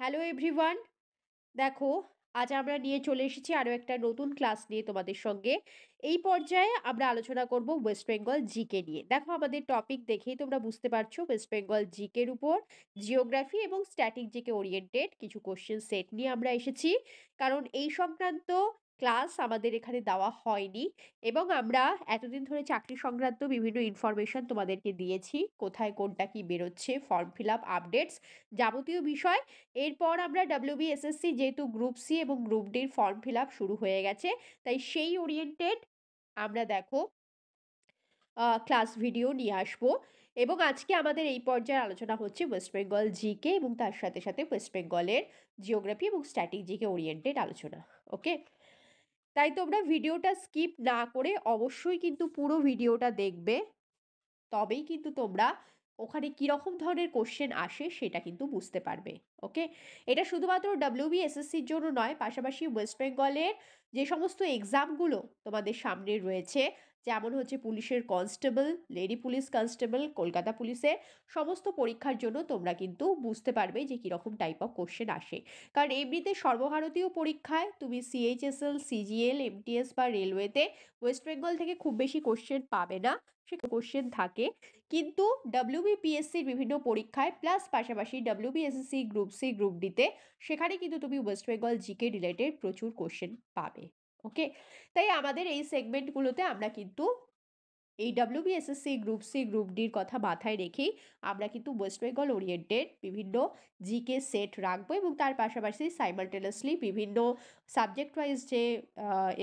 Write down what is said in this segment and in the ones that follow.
Hello everyone. দেখো, আজ আমরা নিয়ে চলে এসেছি আরও একটা নতুন ক্লাস নিয়ে তোমাদের সঙ্গে। এই পর্যায়ে আমরা আলোচনা করব ওয়েস্ট বেঙ্গল জিকে নিয়ে। দেখো, আমাদের টপিক দেখেই তোমরা বুঝতে পারছো ওয়েস্ট বেঙ্গল জিকের উপর জিওগ্রাফি এবং স্ট্যাটিক জিকে ওরিয়েন্টেড কিছু কোশ্চেন সেট নিয়ে আমরা এসেছি। কারণ এই সংক্রান্ত ক্লাস আমাদের এখানে দেওয়া হয়নি এবং আমরা এতদিন ধরে চাকরি সংক্রান্ত বিভিন্ন ইনফরমেশন তোমাদেরকে দিয়েছি, কোথায় কোনটা কি বেরোচ্ছে, ফর্ম ফিল আপ, আপডেটস, যাবতীয় বিষয়। এরপর আমরা WBSSC যেহেতু গ্রুপ সি এবং গ্রুপ ডির ফর্ম ফিল আপ শুরু হয়ে গেছে, তাই সেই ওরিয়েন্টেড আমরা দেখো ক্লাস ভিডিও নিয়ে আসবো। এবং আজকে আমাদের এই পর্যায়ে আলোচনা হচ্ছে ওয়েস্ট বেঙ্গল জিকে এবং তার সাথে সাথে ওয়েস্ট বেঙ্গলের জিওগ্রাফি এবং স্ট্যাটিক জিকে ওরিয়েন্টেড আলোচনা। ওকে, তাই তোমরা ভিডিওটা স্কিপ না করে অবশ্যই কিন্তু পুরো ভিডিওটা দেখবে, তবেই কিন্তু তোমরা ওখানে কীরকম ধরনের কোশ্চেন আসে সেটা কিন্তু বুঝতে পারবে। ওকে, এটা শুধুমাত্র WBSSCর জন্য নয়, পাশাপাশি ওয়েস্ট বেঙ্গলের যে সমস্ত এক্সামগুলো তোমাদের সামনে রয়েছে, যেমন হচ্ছে পুলিশের constable, lady police constable, Kolkata পুলিশের সমস্ত পরীক্ষার জন্য তোমরা কিন্তু বুঝতে পারবে যে কীরকম টাইপ অফ কোশ্চেন আসে। কারণ এমনিতে সর্বভারতীয় পরীক্ষায় তুমি CHSL, CGL, MTS বা রেলওয়েতে ওয়েস্ট বেঙ্গল থেকে খুব বেশি কোশ্চেন পাবে না, সে কোশ্চেন থাকে। কিন্তু WBPSCর বিভিন্ন পরীক্ষায় প্লাস পাশাপাশি WBSSC গ্রুপ সি গ্রুপ ডিতে সেখানে কিন্তু তুমি ওয়েস্ট বেঙ্গল জিকে রিলেটেড প্রচুর কোশ্চেন পাবে। ওকে, তাই আমাদের এই সেগমেন্টগুলোতে আমরা কিন্তু এই WBSSC গ্রুপ সি গ্রুপ ডির কথা মাথায় রেখেই আমরা কিন্তু ওয়েস্ট বেঙ্গল ওরিয়েন্টেড বিভিন্ন জিকে সেট রাখবো এবং তার পাশাপাশি সাইমালটেনিয়াসলি বিভিন্ন সাবজেক্ট ওয়াইজ যে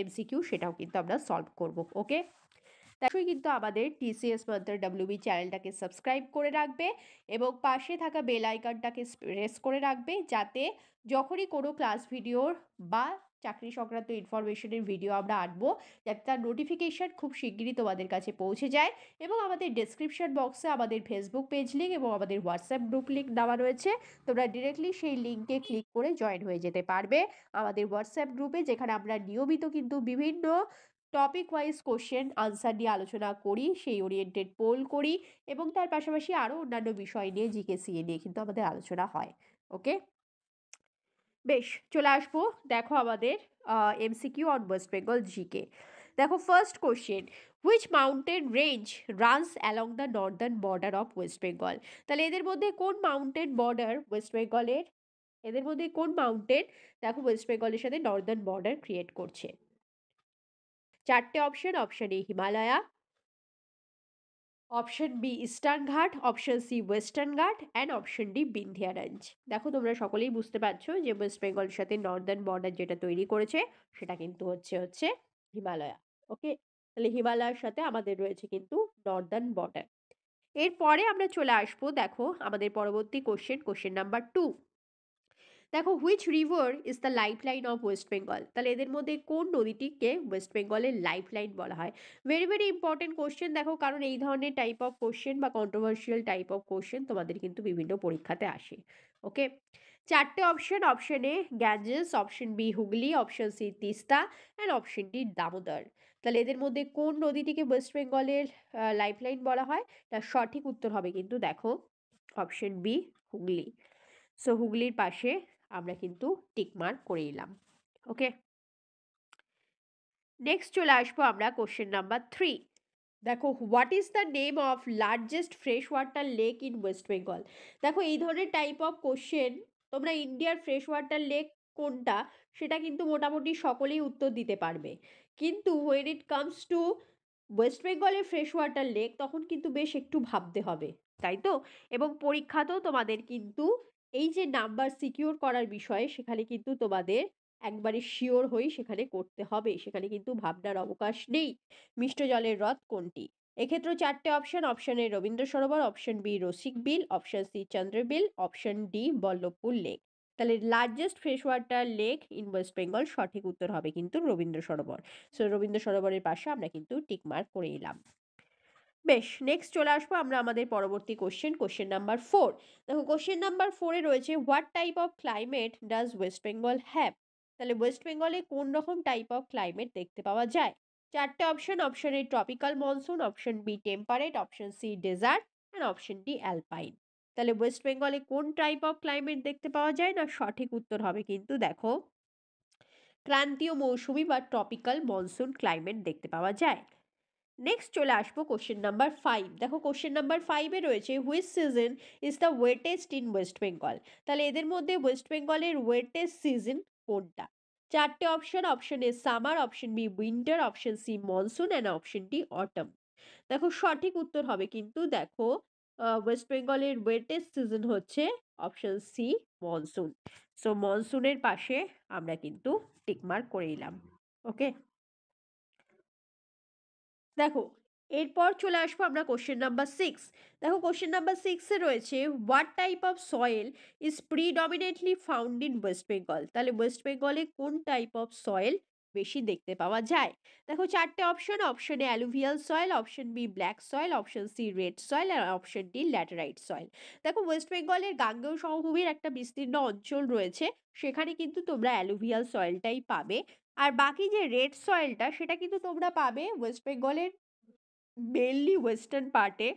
MCQ সেটাও কিন্তু আমরা সলভ করব। ওকে, তাই কিন্তু আমাদের TCS মান্ত্র WB চ্যানেলটাকে সাবস্ক্রাইব করে রাখবে এবং পাশে থাকা বেল আইকনটাকে প্রেস করে রাখবে, যাতে যখনই কোনো ক্লাস ভিডিওর বা চাকরি সংক্রান্ত ইনফরমেশনের ভিডিও আমরা আনবো, যাতে তার নোটিফিকেশান খুব শিগগিরই তোমাদের কাছে পৌঁছে যায়। এবং আমাদের ডেসক্রিপশন বক্সে আমাদের ফেসবুক পেজ লিঙ্ক এবং আমাদের হোয়াটসঅ্যাপ গ্রুপ লিঙ্ক দেওয়া রয়েছে, তোমরা ডিরেক্টলি সেই লিঙ্কে ক্লিক করে জয়েন হয়ে যেতে পারবে আমাদের হোয়াটসঅ্যাপ গ্রুপে, যেখানে আমরা নিয়মিত কিন্তু বিভিন্ন টপিক ওয়াইজ কোশ্চেন আনসার নিয়ে আলোচনা করি, সেই ওরিয়েন্টেড পোল করি এবং তার পাশাপাশি আরও অন্যান্য বিষয় নিয়ে জিকেসিএ নিয়ে কিন্তু আমাদের আলোচনা হয়। ওকে, বেশ, চলে আসবো। দেখো আমাদের MCQ on West Bengal GK. দেখো, first question, which mountain range runs along the northern border of West Bengal? তাহলে এদের মধ্যে কোন মাউন্টেন বর্ডার ওয়েস্ট বেঙ্গলের, এদের মধ্যে কোন মাউন্টেন দেখো ওয়েস্ট বেঙ্গলের সাথে নর্দার্ন বর্ডার ক্রিয়েট করছে? চারটে option. Option A Himalaya, option B eastern Ghat, option C western Ghat and option D Vindhya range. দেখো, তোমরা সকলেই বুঝতে পারছো যে ওয়েস্ট বেঙ্গলের সাথে নর্দার্ন বর্ডার যেটা তৈরি করেছে সেটা কিন্তু হচ্ছে হিমালয়া। ওকে, তাহলে হিমালয়ের সাথে আমাদের রয়েছে কিন্তু নর্দার্ন বর্ডার। এরপরে আমরা চলে আসবো, দেখো আমাদের পরবর্তী কোশ্চেন নাম্বার 2। দেখো, which river is the life line of West Bengal? তাহলে এদের মধ্যে কোন নদীটিকে ওয়েস্ট বেঙ্গলের লাইফ লাইন বলা হয়? Very very important question. দেখো, কারণ এই ধরনের টাইপ অফ কোশ্চেন বা কন্ট্রোভার্সিয়াল টাইপ অফ কোশ্চেন তোমাদের কিন্তু বিভিন্ন পরীক্ষাতে আসে। ওকে, চারটে option. Option A Ganges, option B Hooghly, option C Teesta and option D Damodar. তাহলে এদের মধ্যে কোন নদীটিকে ওয়েস্ট বেঙ্গলের লাইফ লাইন বলা হয়? তার সঠিক উত্তর হবে কিন্তু দেখো অপশন বি, হুগলি। সো হুগলির পাশে আমরা কিন্তু টিক মার্ক করে নিলাম। ওকে, নেক্সট চলে আসবো আমরা কোশ্চেন নাম্বার 3। দেখো, what is the name of largest fresh water lake in West Bengal? দেখো, এই ধরনের টাইপ অফ কোশ্চেন তোমরা ইন্ডিয়ার ফ্রেশ ওয়াটার লেক কোনটা সেটা কিন্তু মোটামুটি সকলেই উত্তর দিতে পারবে, কিন্তু when it comes to West বেঙ্গলের ফ্রেশ ওয়াটার লেক তখন কিন্তু বেশ একটু ভাবতে হবে, তাই তো? এবং পরীক্ষাতেও তোমাদের কিন্তু এই যে নাম্বার সিকিউর করার বিষয়ে সেখানে কিন্তু তোমাদের একবারে শিওর হয়ে সেখানে করতে হবে, সেখানে কিন্তু ভাবনার অবকাশ নেই। মিষ্ট জলের হ্রদ কোনটি? এক্ষেত্রেও চারটে option. Option A Rabindra Sarobar, option B Rasik Bil, option C Chandrabil, option D Ballavpur lake. তাহলে largest fresh water lake in West Bengal সঠিক উত্তর হবে কিন্তু রবীন্দ্র সরোবর। সো রবীন্দ্র সরোবরের পাশে আমরা কিন্তু টিক মার্ক করে নিলাম। বেশ, নেক্সট চলে আসবো আমরা আমাদের পরবর্তী কোশ্চেন নাম্বার 4। দেখো, কোশ্চেন নাম্বার 4-এ রয়েছে, what type of climate does West Bengal have? তাহলে ওয়েস্ট বেঙ্গলে কোন রকম টাইপ অফ ক্লাইমেট দেখতে পাওয়া যায়? চারটে option. Option A tropical monsoon, option B temperate, option C desert and option D alpine. তাহলে ওয়েস্ট বেঙ্গলে কোন টাইপ অফ ক্লাইমেট দেখতে পাওয়া যায়? না, সঠিক উত্তর হবে কিন্তু দেখো ক্রান্তীয় মৌসুমি বা ট্রপিক্যাল মনসুন ক্লাইমেট দেখতে পাওয়া যায়। নেক্সট চলে আসবো কোশ্চেন নাম্বার 5। দেখো কোশ্চেন নাম্বার 5 এ রয়েছে which season is the wettest in West Bengal. তাহলে এদের মধ্যে ওয়েস্ট বেঙ্গলের ওয়েটেস্ট সিজন কোনটা? চারটে option, option A summer, option B winter, option C monsoon and option D autumn. দেখো সঠিক উত্তর হবে কিন্তু দেখো ওয়েস্ট বেঙ্গলের ওয়েটেস্ট সিজন হচ্ছে অপশন সি মনসুন। সো মনসুনের পাশে আমরা কিন্তু টিকমার্ক করে নিলাম। ওকে, দেখো এরপর চলে আসবো আমরা কোশ্চেন নাম্বার 6। দেখো কোশ্চেন নাম্বার 6 এ রয়েছে what type of soil is predominantly found in West Bengal. তাহলে ওয়েস্ট বেঙ্গলে কোন টাইপ অফ সয়েল বেশি দেখতে পাওয়া যায়? দেখো চারটে option, option A alluvial soil, option B black soil, option C red soil আর অপশন ডি ল্যাটেরাইট সয়েল। দেখো ওয়েস্ট বেঙ্গলের গাঙ্গেয় সমভূমির একটা বিস্তীর্ণ অঞ্চল রয়েছে, সেখানে কিন্তু তোমরা অ্যালুভিয়াল সয়েলটাই পাবে। আর বাকি যে রেড সয়েলটা সেটা কিন্তু তোমরা পাবে ওয়েস্ট বেঙ্গলের মেনলি ওয়েস্টার্ন পার্টে,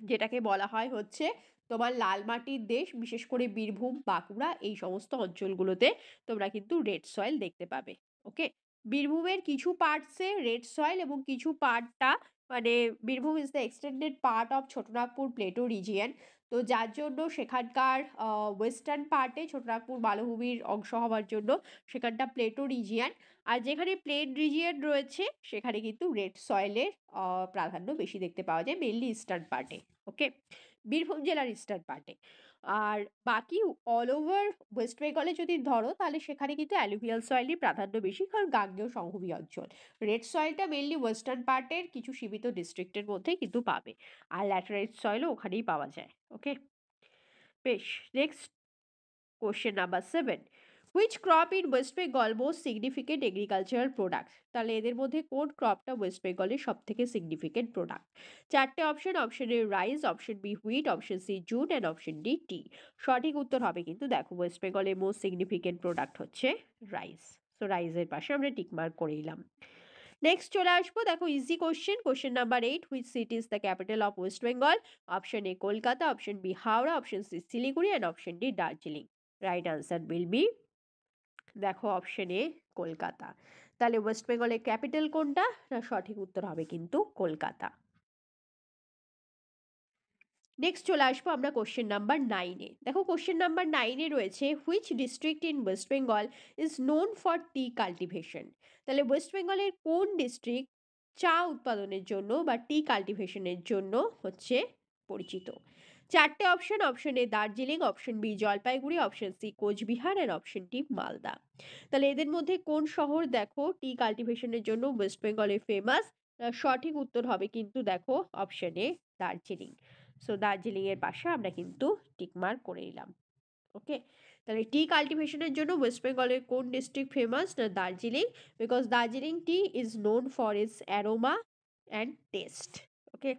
যেটাকে বলা হয় হচ্ছে তোমার লাল মাটির দেশ, বিশেষ করে বীরভূম, বাঁকুড়া এই সমস্ত অঞ্চলগুলোতে তোমরা কিন্তু রেড সয়েল দেখতে পাবে। ওকে, বীরভূমের কিছু পার্টসে রেড সয়েল এবং কিছু পার্টটা মানে Birbhum is the extended part of Chotanagpur Plato region. তো যার জন্য সেখানকার ওয়েস্টার্ন পার্টে ছোটনাগপুর মালভূমির অংশ হওয়ার জন্য সেখানটা প্লেটো রিজিয়ন। আর যেখানে প্লেন রিজিয়ন রয়েছে সেখানে কিন্তু রেড সয়েলের প্রাধান্য বেশি দেখতে পাওয়া যায়, মেনলি ইস্টার্ন পার্টে। ওকে, বীরভূম জেলার ইস্টার্ন পার্টে। আর বাকি অল ওভার ওয়েস্ট বেঙ্গলে যদি ধরো তাহলে সেখানে কিন্তু অ্যালুভিয়াল সয়েলই প্রাধান্য বেশি, কারণ গাঙ্গেয় সমভূমি অঞ্চল। রেড সয়েলটা মেনলি ওয়েস্টার্ন পার্টের কিছু সীমিত ডিস্ট্রিক্টের মধ্যেই কিন্তু পাবে, আর ল্যাটেরাইট সয়েলও ওখানেই পাওয়া যায়। ওকে, বেশ। Next question number 7। Which crop in West Bengal most significant agricultural product. তাহলে এদের মধ্যে কোন ক্রপটা ওয়েস্ট বেঙ্গলের সব থেকে সিগনিফিকেন্ট প্রোডাক্ট? চারটে option, option A rice, option B wheat, option C jute and option D tea. সঠিক উত্তর হবে কিন্তু দেখো ওয়েস্ট বেঙ্গলের মোস্ট সিগনিফিকেন্ট প্রোডাক্ট হচ্ছে রাইস। সো রাইসের পাশে আমরা টিকমার্ক করে নিলাম। নেক্সট চলে আসবো, দেখো easy question, question number 8। Which city is the capital of West Bengal? Option A Kolkata, option B Howrah, option C Siliguri and option D Darjeeling. Right answer will be দেখো অপশন এ কলকাতা। তাহলে ওয়েস্ট বেঙ্গলের ক্যাপিটাল কোনটা? না, সঠিক উত্তর হবে কিন্তু কলকাতা। নেক্সট চলে আসবো আমরা কোশ্চেন নাম্বার 9-এ। দেখো কোশ্চেন নাম্বার 9-এ রয়েছে which district in West Bengal is known for T cultivation. তাহলে ওয়েস্ট বেঙ্গলের কোন ডিস্ট্রিক্ট চা উৎপাদনের জন্য বা টি কাল্টিভেশনের জন্য হচ্ছে পরিচিত? চারটে option, option A Darjeeling, option B Jalpaiguri, option C Cooch Behar and option D Malda. তাহলে এদের মধ্যে কোন শহর দেখো টি কাল্টিভেশনের জন্য ওয়েস্ট বেঙ্গলে ফেমাস? সঠিক উত্তর হবে কিন্তু দেখো option A Darjeeling. So Darjeeling এর পাশে আমরা কিন্তু টিকমার্ক করে নিলাম। ওকে, তাহলে টি কাল্টিভেশনের জন্য ওয়েস্ট বেঙ্গলের কোন ডিস্ট্রিক্ট ফেমাস? না Darjeeling, because Darjeeling T is known for it's aroma and test. Okay,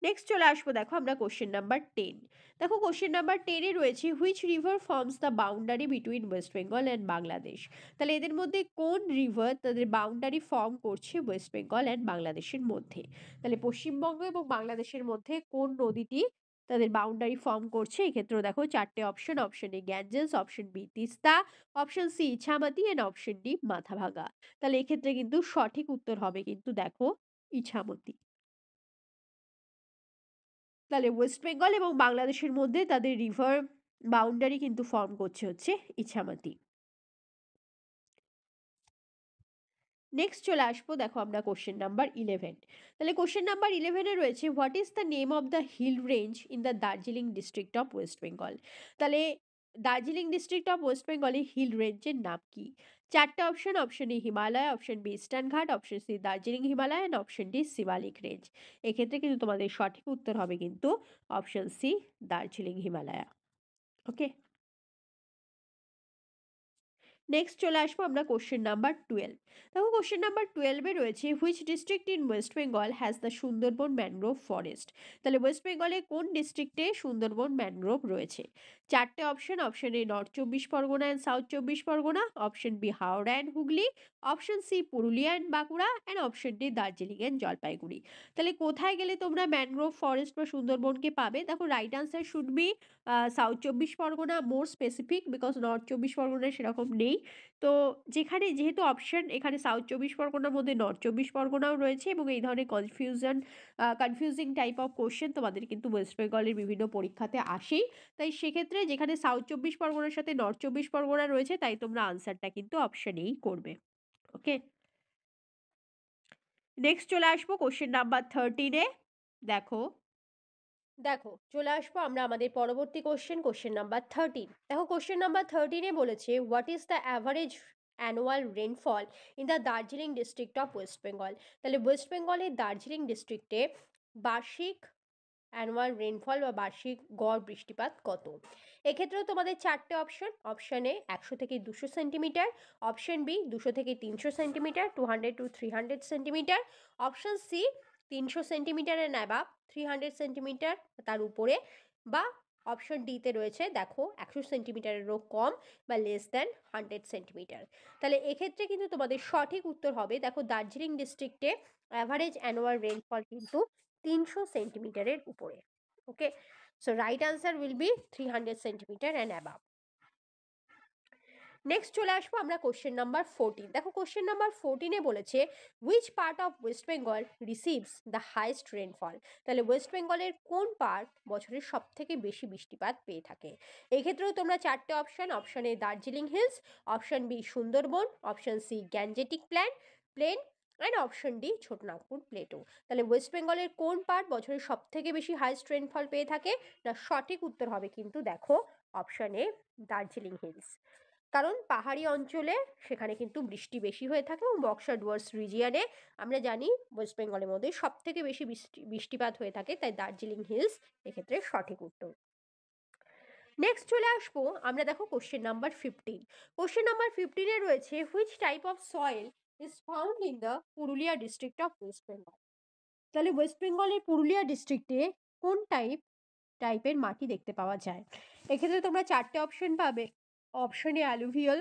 next চলে আসবো দেখো আমরা কোশ্চেন নাম্বার 10। দেখো কোশ্চেন নাম্বার 10-এ রয়েছে which river forms the boundary between West Bengal and Bangladesh. তাহলে এদের মধ্যে কোন রিভার তাদের বাউন্ডারি ফর্ম করছে ওয়েস্ট বেঙ্গল অ্যান্ড বাংলাদেশের মধ্যে? তাহলে পশ্চিমবঙ্গ এবং বাংলাদেশের মধ্যে কোন নদীটি তাদের বাউন্ডারি ফর্ম করছে? এক্ষেত্রেও দেখো চারটে option, option A Ganges, option B Teesta, option C Ichamati and option D Mathabhanga. তাহলে এক্ষেত্রে কিন্তু সঠিক উত্তর হবে কিন্তু দেখো ইছামতি। তাহলে ওয়েস্ট বেঙ্গল এবং বাংলাদেশের মধ্যে তাদের রিভার বাউন্ডারি কিন্তু ফর্ম করছে হচ্ছে ইছামতি। নেক্সট চলে আসবো দেখো আমরা কোশ্চেন নাম্বার 11। তাহলে কোশ্চেন নাম্বার 11-এ রয়েছে what is the name of the hill range in the Darjeeling district of West Bengal. তাহলে দার্জিলিং ডিস্ট্রিক্ট অফ ওয়েস্ট বেঙ্গলে হিল রেঞ্জের নাম কি? চারটে option, option A Himalaya, option B eastern Ghat, option C Darjeeling Himalaya and option D Shivalik range. এক্ষেত্রে কিন্তু তোমাদের সঠিক উত্তর হবে কিন্তু option C Darjeeling Himalaya. Okay, next চলে আসবো আমরা কোশ্চেন নাম্বার 12। দেখো কোশ্চেন নাম্বার 12-এ রয়েছে which district in West Bengal has the Sundarban mangrove forest. তাহলে ওয়েস্ট বেঙ্গলে কোন ডিস্ট্রিক্টে সুন্দরবন ম্যানগ্রোভ রয়েছে? চারটে অপশন, অপশন এ নর্থ চব্বিশ পরগনা অ্যান্ড সাউথ চব্বিশ Pargana, option B Howrah and Hooghly, option C Purulia and Bankura, and option D Darjeeling and Jalpaiguri. তাহলে কোথায় গেলে তোমরা ম্যানগ্রোভ ফরেস্ট বা সুন্দরবনকে পাবে? দেখো, right answer should be south চব্বিশ Pargana, more specific, because north চব্বিশ পরগনায় সেরকম নেই। তো যেখানে যেহেতু অপশন এখানে সাউথ চব্বিশ পরগনার মধ্যে নর্থ চব্বিশ পরগনাও রয়েছে, এবং এই ধরনের কনফিউজিং টাইপ অফ কোশ্চেন তোমাদের কিন্তু ওয়েস্ট বেঙ্গলের বিভিন্ন পরীক্ষাতে আসেই। তাই সেক্ষেত্রে যেখানে সাউথ চব্বিশ পরগনার সাথে নর্থ চব্বিশ পরগনা রয়েছে, তাই তোমরা আনসারটা কিন্তু অপশন এই করবে। ওকে, নেক্সট চলে আসবো কোশ্চেন নাম্বার 13-এ। দেখো দেখো চলে আসবো আমরা আমাদের পরবর্তী কোশ্চেন নাম্বার 13। দেখো, কোশ্চেন নাম্বার 13-এ বলেছে, what is the average annual rainfall in the Darjeeling district of West Bengal? তাহলে ওয়েস্ট বেঙ্গলের দার্জিলিং ডিস্ট্রিক্টে বার্ষিক অ্যানুয়াল রেনফল বা বার্ষিক গড় বৃষ্টিপাত কত? এক্ষেত্রেও তোমাদের চারটে অপশন। অপশন এ 100 থেকে 200 সেন্টিমিটার, অপশন বি 200 থেকে 300 centimetre, 200 to 300 centimetre, option C 300 centimetre and above, 300 centimetre তার উপরে, বা অপশন ডিতে রয়েছে দেখো 100 সেন্টিমিটারেরও কম বা লেস দ্যান 100 সেন্টিমিটার। তাহলে এক্ষেত্রে কিন্তু তোমাদের সঠিক উত্তর হবে, দেখো দার্জিলিং ডিস্ট্রিক্টে অ্যাভারেজ অ্যানুয়াল রেনফল কিন্তু 300 সেন্টিমিটারের উপরে। Okay, so right answer will be 300 centimetre and above. Next চলে আসবো আমরা কোশ্চেন নাম্বার 14। দেখো, কোশ্চেন নাম্বার 14-এ বলেছে, which part of West Bengal receives the highest rainfall? তাহলে ওয়েস্ট বেঙ্গলের কোন পার্ট বছরের সব থেকে বেশি বৃষ্টিপাত পেয়ে থাকে? এক্ষেত্রেও তোমরা চারটে option. Option A Darjeeling hills, option B Sundarban, option C Gangetic plain and option D Chota Nagpur plateau. তাহলে ওয়েস্ট বেঙ্গলের কোন পার্ট বছরের সব থেকে বেশি হাইয়েস্ট রেনফল পেয়ে থাকে? না, সঠিক উত্তর হবে কিন্তু দেখো অপশন এ দার্জিলিং হিলস। কারণ পাহাড়ি অঞ্চলে সেখানে কিন্তু বৃষ্টি বেশি হয়ে থাকে, এবং বক্সা ডুয়ার্স রিজিয়নে আমরা জানি ওয়েস্ট বেঙ্গলের মধ্যে সব থেকে বেশি বৃষ্টিপাত হয়ে থাকে, তাই দার্জিলিং হিলস এক্ষেত্রে সঠিক উত্তর। নেক্সট চলে আসবো আমরা, দেখো কোশ্চেন নাম্বার 15। কোশ্চেন নাম্বার 15-এ রয়েছে, which type of soil is found in the Purulia district of West Bengal? তাহলে ওয়েস্ট বেঙ্গলের পুরুলিয়া ডিস্ট্রিক্টে কোন টাইপের মাটি দেখতে পাওয়া যায়? এক্ষেত্রে তোমরা চারটে অপশন পাবে। Option A alluvial,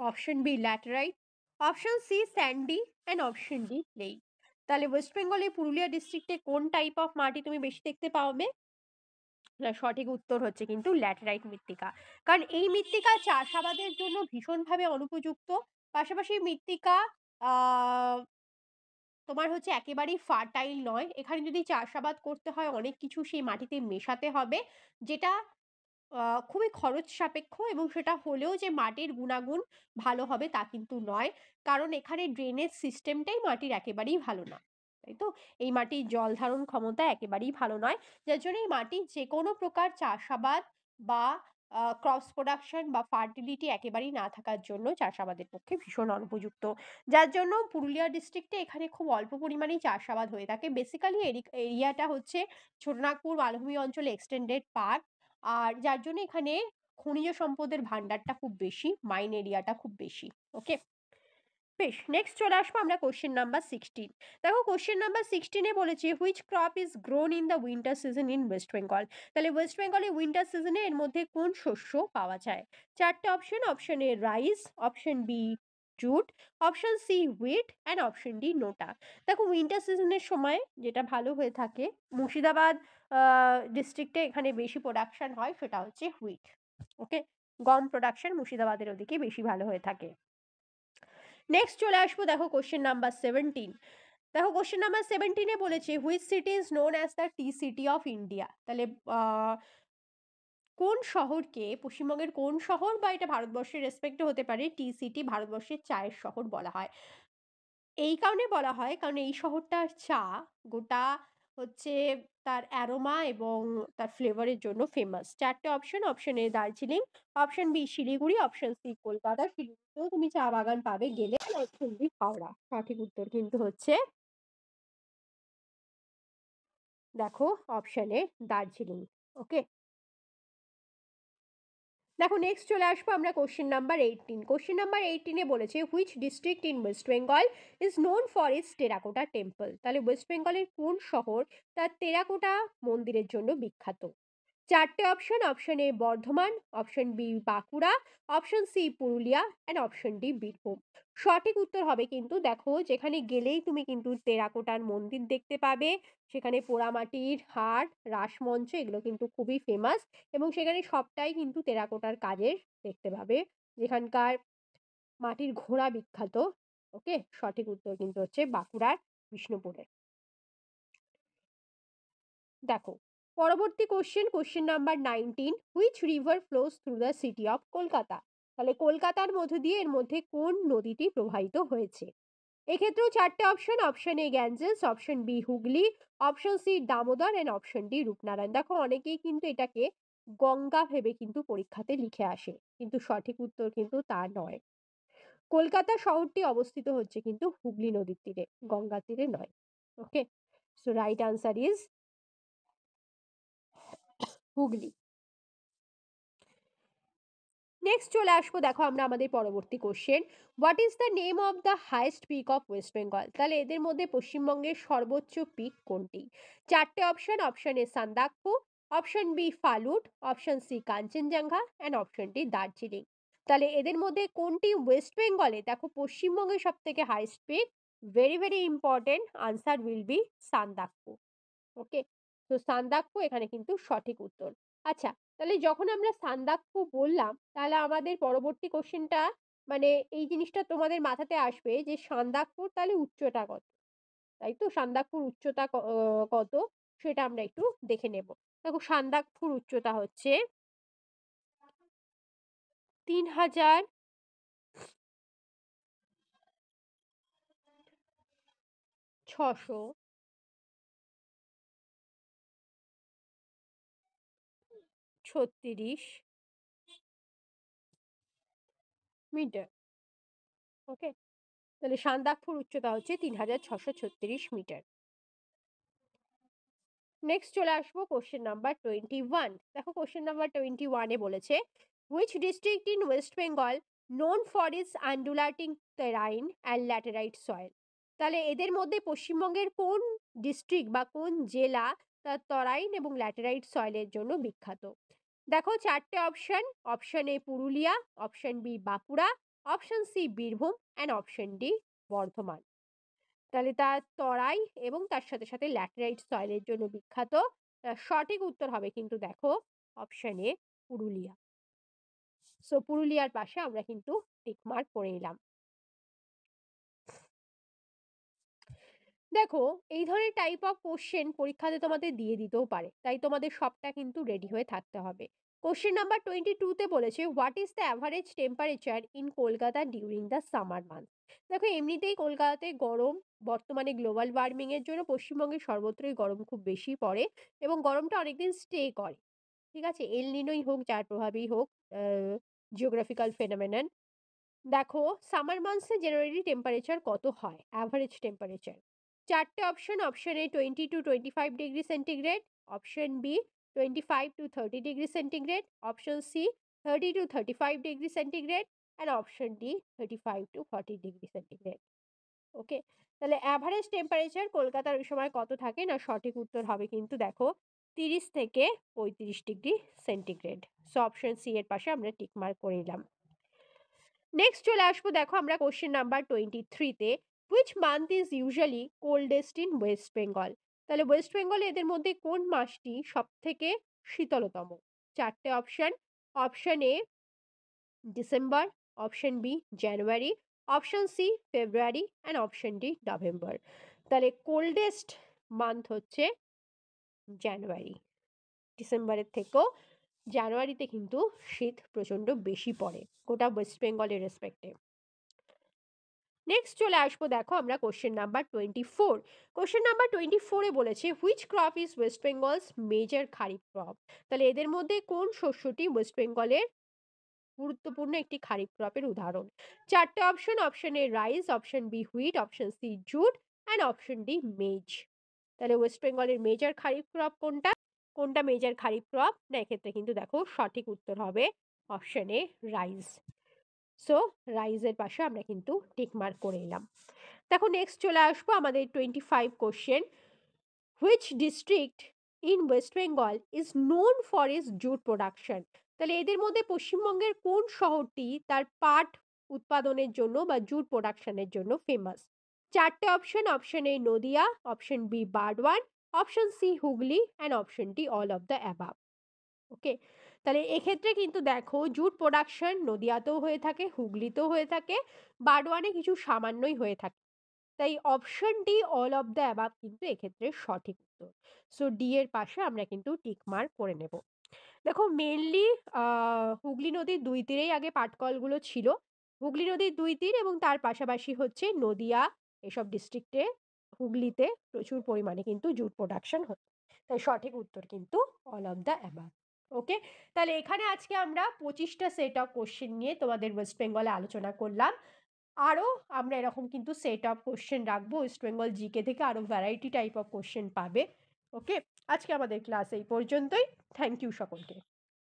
option B laterite, option C sandy and option D clay. তাহলে ওয়েস্ট বেঙ্গলের পুরুলিয়া ডিস্ট্রিক্টে কোন টাইপ অফ মাটি তুমি বেশি দেখতে পাবে? না, সঠিক উত্তর হচ্ছে কিন্তু ল্যাটেরাইট মৃত্তিকা। কারণ এই মৃত্তিকা চাষাবাদের জন্য ভীষণভাবে অনুপযুক্ত। পাশাপাশি মৃত্তিকা আহ তোমার হচ্ছে একেবারেই ফার্টাইল নয়। এখানে যদি চাষাবাদ করতে হয় অনেক কিছু সেই মাটিতে মেশাতে হবে, যেটা খুবই খরচ সাপেক্ষ, এবং সেটা হলেও যে মাটির গুণাগুণ ভালো হবে তা কিন্তু নয়। কারণ এখানে ড্রেনেজ সিস্টেমটাই মাটির একেবারেই ভালো না, তাই তো? এই মাটির জল ধারণ ক্ষমতা একেবারেই ভালো নয়, যার জন্য এই মাটির যে কোনো প্রকার চাষাবাদ বা ক্রস প্রোডাকশন বা ফার্টিলিটি একেবারেই না থাকার জন্য চাষাবাদের পক্ষে ভীষণ অনুপযুক্ত। যার জন্য পুরুলিয়া ডিস্ট্রিক্টে এখানে খুব অল্প পরিমাণেই চাষাবাদ হয়ে থাকে। বেসিক্যালি এরিয়াটা হচ্ছে ছোটনাগপুর মালভূমি অঞ্চলে এক্সটেন্ডেড পার্ট, আর যার জন্য এখানে খনিজ সম্পদের ভান্ডারটা খুব বেশি, মাইন এরিয়াটা খুব বেশি। ওকে, বেশ, নেক্সট চলে আসবো আমরা কোশ্চেন নাম্বার 16। দেখো, কোশ্চেন নাম্বার 16-এ বলেছে, which crop is grown in the winter season in West Bengal? তাহলে ওয়েস্ট বেঙ্গলে উইন্টার সিজনে এর মধ্যে কোন শস্য পাওয়া যায়? চারটে option. Option A rice, option B jute, option C wheat and option D NOTA. দেখো, উইন্টার সিজনের সময় যেটা ভালো হয়ে থাকে মুর্শিদাবাদ ডিস্ট্রিক্টে এখানে বেশি প্রোডাকশন হয়, সেটা হচ্ছে হুইট। ওকে, গম প্রোডাকশন মুর্শিদাবাদের ওদিকে বেশি ভালো হয়ে থাকে। নেক্সট চলে আসবো, দেখো কোশ্চেন নাম্বার 17। দেখো, কোশ্চেন নাম্বার 17-এ বলেছে, which city is known as the T city of India? তাহলে কোন শহরকে, পশ্চিমবঙ্গের কোন শহর বা এটা ভারতবর্ষের রেসপেক্টে হতে পারে, টি সিটি ভারতবর্ষের চায়ের শহর বলা হয়? এই কারণে বলা হয় কারণ এই শহরটার চা গোটা হচ্ছে তার অ্যারোমা এবং তার ফ্লেভারের জন্য ফেমাস। চারটে option. Option A Darjeeling, option B Siliguri, option C Kolkata, শিলিগুড়িতেও তুমি চা বাগান পাবে গেলে, অপশন বি হাওড়া। সঠিক উত্তর কিন্তু হচ্ছে দেখো অপশন এ দার্জিলিং। ওকে, দেখো, নেক্সট চলে আসবো আমরা কোশ্চেন নাম্বার 18। কোশ্চেন নাম্বার 18-এ বলেছে, which district in West Bengal is known for its terracotta temple? তাহলে ওয়েস্ট বেঙ্গলের কোন শহর তার টেরাকোটা মন্দিরের জন্য বিখ্যাত? চারটে option, option A Bardhaman, option B Bankura, option C Purulia and option D Birbhum. সঠিক উত্তর হবে কিন্তু দেখো, যেখানে গেলেই তুমি কিন্তু টেরাকোটার মন্দির দেখতে পাবে, সেখানে পোড়ামাটির হাট, রাসমঞ্চ, এগুলো কিন্তু খুবই ফেমাস এবং সেখানে সবটাই কিন্তু টেরাকোটার কাজের দেখতে পাবে, যেখানকার মাটির ঘোড়া বিখ্যাত। ওকে, সঠিক উত্তর কিন্তু হচ্ছে বাঁকুড়ার বিষ্ণুপুরে। দেখো পরবর্তী question number 19, which river flows through the city of Kolkata. তাহলে কলকাতার মধ্য দিয়ে এর মধ্যে কোন নদীটি প্রবাহিত হয়েছে? এক্ষেত্রেও চারটে option, option A Ganges, option B Hooghly, option C Damodar and option D Rupnarayan. দেখো অনেকেই কিন্তু এটাকে গঙ্গা ভেবে কিন্তু পরীক্ষাতে লিখে আসে, কিন্তু সঠিক উত্তর কিন্তু তা নয়। কলকাতা শহরটি অবস্থিত হচ্ছে কিন্তু হুগলি নদীর তীরে, গঙ্গার তীরে নয়। Okay, so right answer is Hooghly. Next চলে আসবো, দেখো আমরা আমাদের পরবর্তী question, what is the name of the highest peak of West Bengal. তাহলে এদের মধ্যে পশ্চিমবঙ্গের সর্বোচ্চ পিক কোনটি? চারটে option, option A Sandakphu, option B Phalut, option C Kanchenjunga and option D Darjeeling. তাহলে এদের মধ্যে কোনটি ওয়েস্ট বেঙ্গলে? দেখো পশ্চিমবঙ্গের সব থেকে highest peak, very very important, answer will be Sandakphu. Okay, তো সান্দাকফু এখানে কিন্তু সঠিক উত্তর। আচ্ছা, তাহলে যখন আমরা সান্দাকফু বললাম, তাহলে আমাদের পরবর্তী কোশ্চেনটা, মানে এই জিনিসটা তোমাদের মাথাতে আসবে যে সান্দাকফুর তাহলে উচ্চতা কত, তাই তো? সান্দাকফুর উচ্চতা কত সেটা আমরা একটু দেখে নেব। দেখো সান্দাকফুর উচ্চতা হচ্ছে ৩,৬৩৬ মিটার। ওকে, তাহলে সান্দাকফুর উচ্চতা হচ্ছে ৩,৬৩৬ মিটার। নেক্সট চলে আসবো কোশ্চেন নাম্বার 21। দেখো কোশ্চেন নাম্বার 21 এ বলেছে, which district in West Bengal known for its undulating terrain and laterite soil. তাহলে এদের মধ্যে পশ্চিমবঙ্গের কোন ডিস্ট্রিক্ট বা কোন জেলা তার তরাইন এবং ল্যাটেরাইট সয়েলের জন্য বিখ্যাত? দেখো চারটে option, option A Purulia, option B Bankura, option C Birbhum and option D Bardhaman. তাহলে তার তরাই এবং তার সাথে সাথে ল্যাটেরাইট সয়েলের জন্য বিখ্যাত। সঠিক উত্তর হবে কিন্তু দেখো অপশন এ পুরুলিয়া। সো পুরুলিয়ার পাশে আমরা কিন্তু টিক মার্ক করে নিলাম। দেখো এই ধরনের টাইপ অফ কোশ্চেন পরীক্ষাতে তোমাদের দিয়ে দিতেও পারে, তাই তোমাদের সবটা কিন্তু রেডি হয়ে থাকতে হবে। কোশ্চেন নাম্বার 22 তে বলেছে, what is the average temperature in Kolkata during the summer month. দেখো এমনিতেই কলকাতাতে গরম, বর্তমানে গ্লোবাল ওয়ার্মিং এর জন্য পশ্চিমবঙ্গের সর্বত্রই গরম খুব বেশি পড়ে এবং গরমটা অনেকদিন স্টে করে। ঠিক আছে, এল নিনোই হোক, যার প্রভাবেই হোক, জিওগ্রাফিক্যাল ফেনোমেনন। দেখো সামার মান্থসে জেনারেলি টেম্পারেচার কত হয়, অ্যাভারেজ টেম্পারেচার? চারটে option, option A 20 to 25 degree centigrade, option B 25 to 30 degree centigrade, option C 30 to 35 degree centigrade and option D 35 to 40 degree centigrade. Okay, তাহলে অ্যাভারেজ টেম্পারেচার কলকাতার ওই সময় কত থাকে না? সঠিক উত্তর হবে কিন্তু দেখো 30 থেকে 35 degree centigrade. So option C এর পাশে আমরা টিক মার্ক করে নিলাম। নেক্সট চলে আসবো, দেখো আমরা কোশ্চেন নাম্বার 23 তে, which month is usually coldest in West Bengal. তাহলে ওয়েস্ট বেঙ্গলে এদের মধ্যে কোন মাসটি সব থেকে শীতলতম? চারটে option, option A December, option B January, option C February and option D November. তাহলে কোল্ডেস্ট মান্থ হচ্ছে জানুয়ারি। ডিসেম্বরের থেকেও জানুয়ারিতে কিন্তু শীত প্রচণ্ড বেশি পড়ে গোটা ওয়েস্ট বেঙ্গলের রেসপেক্টে। নেক্সট চলে আসবো, দেখো আমরা কোশ্চেন নাম্বার 24। কোশ্চেন নাম্বার 24-এ বলেছে, which crop is West Bengal's major kharif crop. তাহলে এদের মধ্যে কোন শস্যটি ওয়েস্ট বেঙ্গলের গুরুত্বপূর্ণ একটি খারিফ ক্রপের উদাহরণ? চারটে option, option A rice, option B wheat, option C jute and option D maize. তাহলে ওয়েস্ট বেঙ্গলের মেজর খারিফ ক্রপ কোনটা? কোনটা মেজর খারিফ ক্রপ? না, এক্ষেত্রে কিন্তু দেখো সঠিক উত্তর হবে অপশন এ রাইস। সো রাইজের পাশে আমরা কিন্তু টিক মার্ক করে নিলাম। দেখো নেক্সট চলে আসবো আমাদের 25 question, which district in West Bengal is known for it's jute production. তাহলে এদের মধ্যে পশ্চিমবঙ্গের কোন শহরটি তার পাট উৎপাদনের জন্য বা জুট প্রোডাকশনের জন্য ফেমাস? চারটে option. Option A Nadia, option B Burdwan, option C Hooghly and option D all of the above. Okay, তাহলে এক্ষেত্রে কিন্তু দেখো জুট প্রোডাকশন নদিয়াতেও হয়ে থাকে, হুগলিতেও হয়ে থাকে, বারওয়ানে কিছু সামান্যই হয়ে থাকে। তাই option D all of the above কিন্তু এক্ষেত্রে সঠিক উত্তর। সো ডি এর পাশে আমরা কিন্তু টিক মার্ক করে নেব। দেখো মেইনলি হুগলি নদীর দুই তীরেই আগে পাটকলগুলো ছিল। হুগলি নদীর দুই তীর এবং তার পাশাপাশি হচ্ছে নদিয়া, এসব ডিস্ট্রিক্টে হুগলিতে প্রচুর পরিমাণে কিন্তু জুট প্রোডাকশন হতো। তাই সঠিক উত্তর কিন্তু all of the above. Okay, তাহলে এখানে আজকে আমরা 25টা সেট অফ কোশ্চেন নিয়ে তোমাদের ওয়েস্ট বেঙ্গলে আলোচনা করলাম। আরও আমরা এরকম কিন্তু সেট অফ কোশ্চেন রাখবো ওয়েস্ট বেঙ্গল জিকে থেকে, আরও ভ্যারাইটি টাইপ অফ কোশ্চেন পাবে। ওকে, আজকে আমাদের ক্লাস এই পর্যন্তই। থ্যাংক ইউ সকলকে।